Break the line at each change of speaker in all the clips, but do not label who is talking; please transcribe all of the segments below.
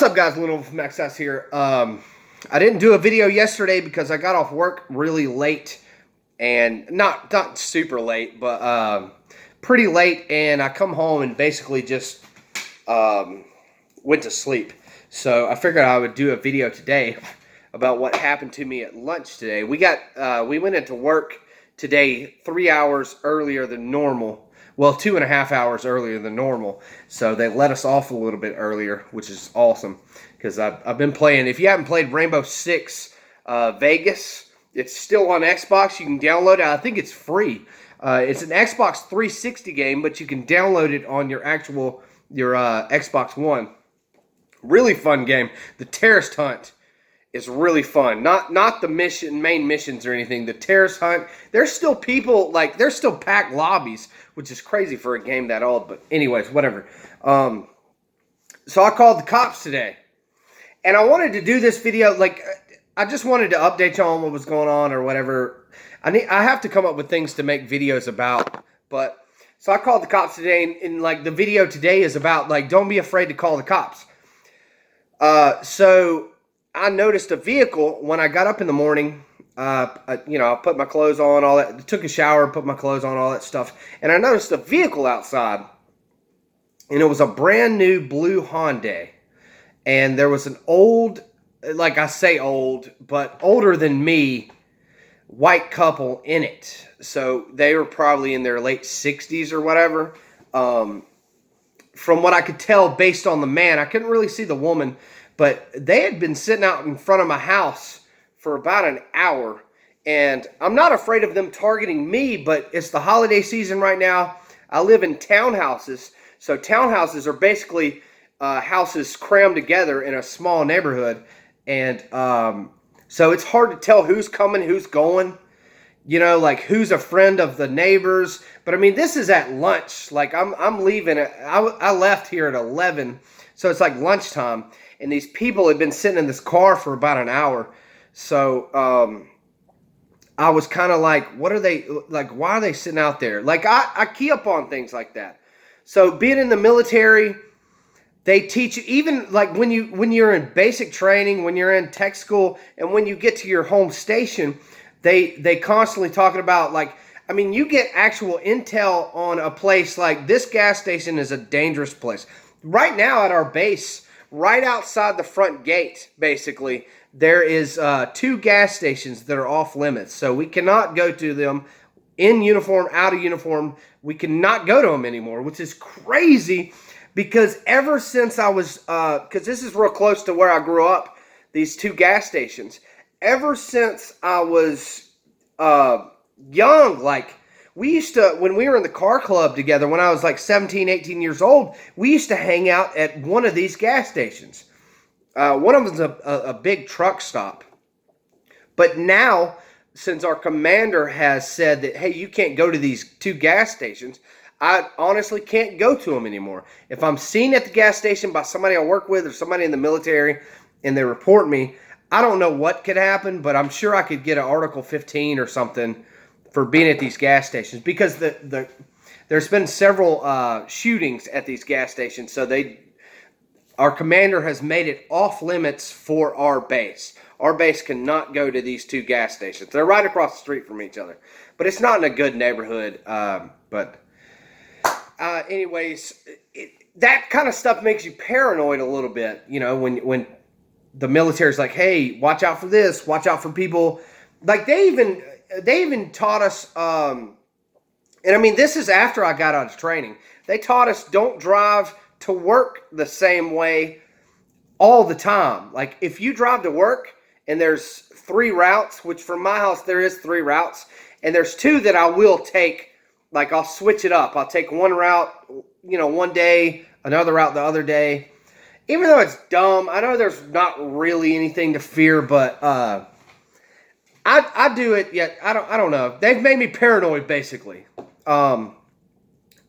What's up, guys? Little from XS here. I didn't do a video yesterday because I got off work really late, and not super late, but pretty late, and I come home and basically just went to sleep. So I figured I would do a video today about what happened to me at lunch today. We went into work today 3 hours earlier than normal. Well, 2.5 hours earlier than normal. So they let us off a little bit earlier, which is awesome. Because I've been playing. If you haven't played Rainbow Six Vegas, it's still on Xbox. You can download it. I think it's free. It's an Xbox 360 game, but you can download it on your Xbox One. Really fun game. The terrorist hunt is really fun. Not the main missions or anything. The terrorist hunt. There's still people, there's still packed lobbies, which is crazy for a game that old. But anyways, whatever. So I called the cops today. And I wanted to do this video, I just wanted to update y'all on what was going on or whatever. I have to come up with things to make videos about. So I called the cops today, and the video today is about, don't be afraid to call the cops. So I noticed a vehicle when I got up in the morning. I put my clothes on, all that. Took a shower, put my clothes on, all that stuff. And I noticed a vehicle outside. And it was a brand new blue Hyundai. And there was an old, I say old, but older than me, white couple in it. So they were probably in their late 60s or whatever. From what I could tell based on the man, I couldn't really see the woman. But they had been sitting out in front of my house for about an hour. And I'm not afraid of them targeting me, but it's the holiday season right now. I live in townhouses. So townhouses are basically houses crammed together in a small neighborhood. And so it's hard to tell who's coming, who's going. Who's a friend of the neighbors. But I mean, this is at lunch. I'm leaving. I left here at 11. So it's lunchtime. And these people had been sitting in this car for about an hour. So I was kind of what are they, why are they sitting out there? I key up on things like that. So being in the military, they teach you, even when you're in basic training, when you're in tech school, and when you get to your home station, they constantly talking about you get actual intel on a place this gas station is a dangerous place. Right now at our base, right outside the front gate, basically, there is 2 gas stations that are off limits. So we cannot go to them in uniform, out of uniform. We cannot go to them anymore, which is crazy because ever since I was, because this is real close to where I grew up, these 2 gas stations, ever since I was young, we used to, when we were in the car club together, when I was 17, 18 years old, we used to hang out at one of these gas stations. One of them is a big truck stop. But now, since our commander has said that, hey, you can't go to these 2 gas stations, I honestly can't go to them anymore. If I'm seen at the gas station by somebody I work with or somebody in the military and they report me, I don't know what could happen, but I'm sure I could get an Article 15 or something for being at these gas stations, because there's been several shootings at these gas stations. So our commander has made it off limits for our base. Our base cannot go to these 2 gas stations. They're right across the street from each other, but it's not in a good neighborhood. Anyways, that kind of stuff makes you paranoid a little bit. When the military's hey, watch out for this, watch out for people. They even taught us, and I mean, this is after I got out of training. They taught us don't drive to work the same way all the time. If you drive to work and there's 3 routes, which from my house there is 3 routes, and there's 2 that I will take, I'll switch it up. I'll take one route, one day, another route the other day. Even though it's dumb, I know there's not really anything to fear, but I do it, yet I don't know. They've made me paranoid, basically.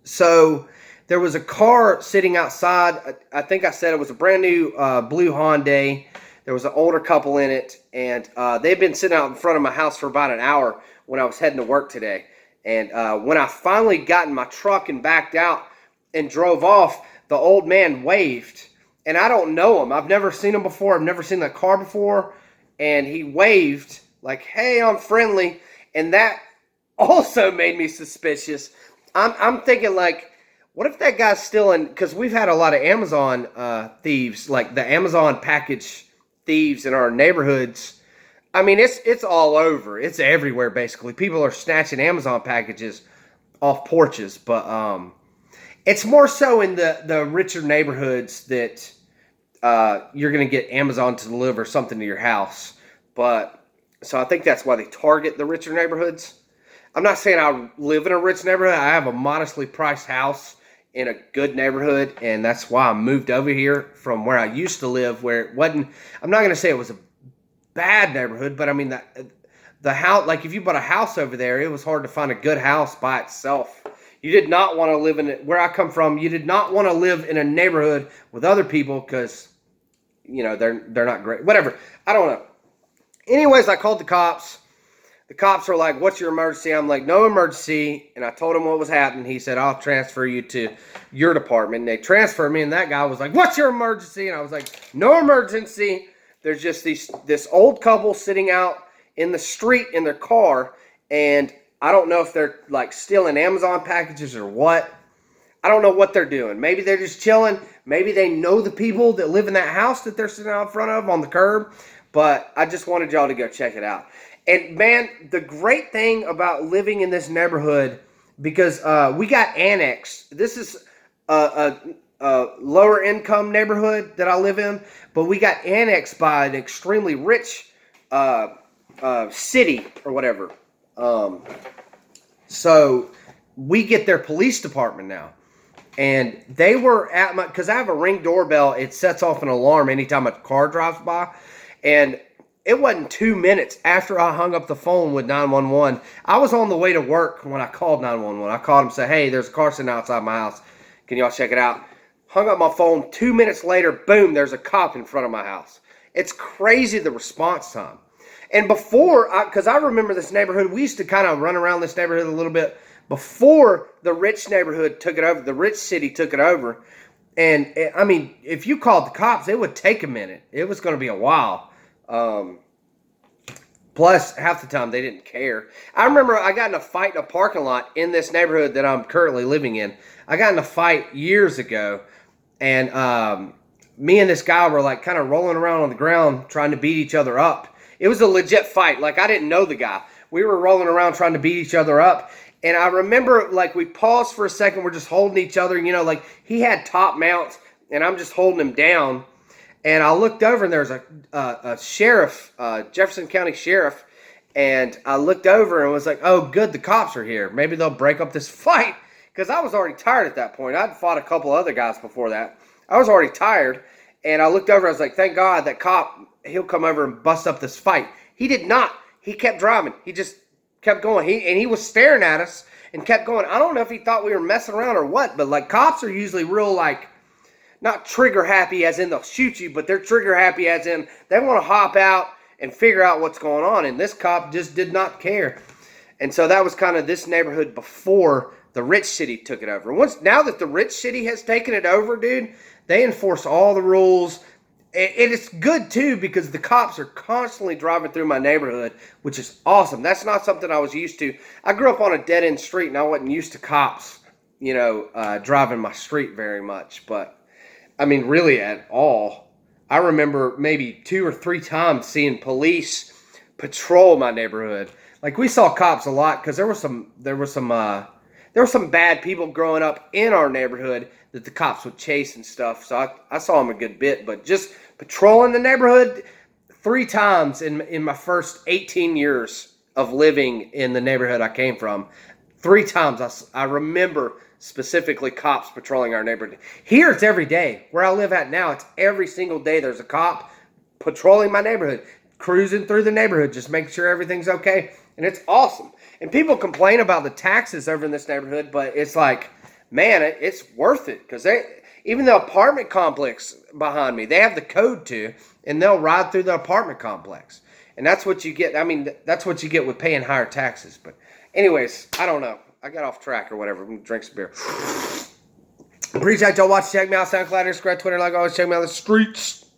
So there was a car sitting outside. I think I said it was a brand new blue Hyundai. There was an older couple in it, and they've been sitting out in front of my house for about an hour when I was heading to work today. And when I finally got in my truck and backed out and drove off, the old man waved. and I don't know him. I've never seen him before. I've never seen that car before. And he waved like, "Hey, I'm friendly," and that also made me suspicious. I'm thinking like, what if that guy's stealing? Because we've had a lot of Amazon thieves, like the Amazon package thieves in our neighborhoods. I mean, it's all over. It's everywhere basically. People are snatching Amazon packages off porches, but it's more so in the richer neighborhoods that you're going to get Amazon to deliver something to your house. But so I think that's why they target the richer neighborhoods. I'm not saying I live in a rich neighborhood. I have a modestly priced house in a good neighborhood, and that's why I moved over here from where I used to live, where it wasn't. I'm not going to say it was a bad neighborhood, but I mean the house. Like if you bought a house over there, it was hard to find a good house by itself. You did not want to live in it. Where I come from, you did not want to live in a neighborhood with other people because, you know, they're not great. Whatever. I don't know. Anyways, I called the cops. The cops were like, "What's your emergency?" I'm like, "No emergency." And I told him what was happening. He said, "I'll transfer you to your department." And they transferred me, and that guy was like, "What's your emergency?" And I was like, "No emergency. There's just this old couple sitting out in the street in their car, and I don't know if they're like stealing Amazon packages or what. I don't know what they're doing. Maybe they're just chilling. Maybe they know the people that live in that house that they're sitting out in front of on the curb. But I just wanted y'all to go check it out." And man, the great thing about living in this neighborhood, because we got annexed. This is a lower income neighborhood that I live in, but we got annexed by an extremely rich city or whatever. So we get their police department now. And they were at my, because I have a Ring doorbell, it sets off an alarm anytime a car drives by. And it wasn't 2 minutes after I hung up the phone with 911. I was on the way to work when I called 911. I called them and said, "Hey, there's a car sitting outside my house. Can y'all check it out?" Hung up my phone. 2 minutes later, boom, there's a cop in front of my house. It's crazy the response time. And before, because I remember this neighborhood, we used to kind of run around this neighborhood a little bit before the rich neighborhood took it over, the rich city took it over. And I mean, if you called the cops, it would take a minute. It was going to be a while. Plus, half the time they didn't care. I remember I got in a fight in a parking lot in this neighborhood that I'm currently living in. I got in a fight years ago, and me and this guy were like kind of rolling around on the ground trying to beat each other up. It was a legit fight. Like I didn't know the guy. We were rolling around trying to beat each other up. And I remember like we paused for a second. We're just holding each other. You know, like he had top mounts and I'm just holding him down. And I looked over and there's a sheriff, Jefferson County Sheriff. And I looked over and was like, "Oh, good, the cops are here. Maybe they'll break up this fight." Because I was already tired at that point. I'd fought a couple other guys before that. I was already tired. And I looked over, I was like, "Thank God that cop, he'll come over and bust up this fight." He did not. He kept driving. He just kept going. He was staring at us and kept going. I don't know if he thought we were messing around or what, but like cops are usually real like, not trigger happy as in they'll shoot you, but they're trigger happy as in they want to hop out and figure out what's going on. And this cop just did not care. And so that was kind of this neighborhood before the rich city took it over. Now that the rich city has taken it over, dude, they enforce all the rules. It is good too because the cops are constantly driving through my neighborhood, which is awesome. That's not something I was used to. I grew up on a dead end street and I wasn't used to cops, you know, driving my street very much. But I mean, really at all. I remember maybe 2 or 3 times seeing police patrol my neighborhood. Like we saw cops a lot because there were some bad people growing up in our neighborhood that the cops would chase and stuff. So I saw them a good bit, but just patrolling the neighborhood 3 times in my first 18 years of living in the neighborhood I came from. 3 times I remember specifically cops patrolling our neighborhood. Here it's every day. Where I live at now, it's every single day there's a cop patrolling my neighborhood, cruising through the neighborhood, just making sure everything's okay. And it's awesome. And people complain about the taxes over in this neighborhood, but it's like, man, it's worth it. Because even the apartment complex behind me, they have the code too, and they'll ride through the apartment complex. And that's what you get. I mean, that's what you get with paying higher taxes. But anyways, I don't know. I got off track or whatever. I'm going to drink some beer. Appreciate y'all watching. Check me out, SoundCloud, Instagram, Twitter, like always. Check me out the streets.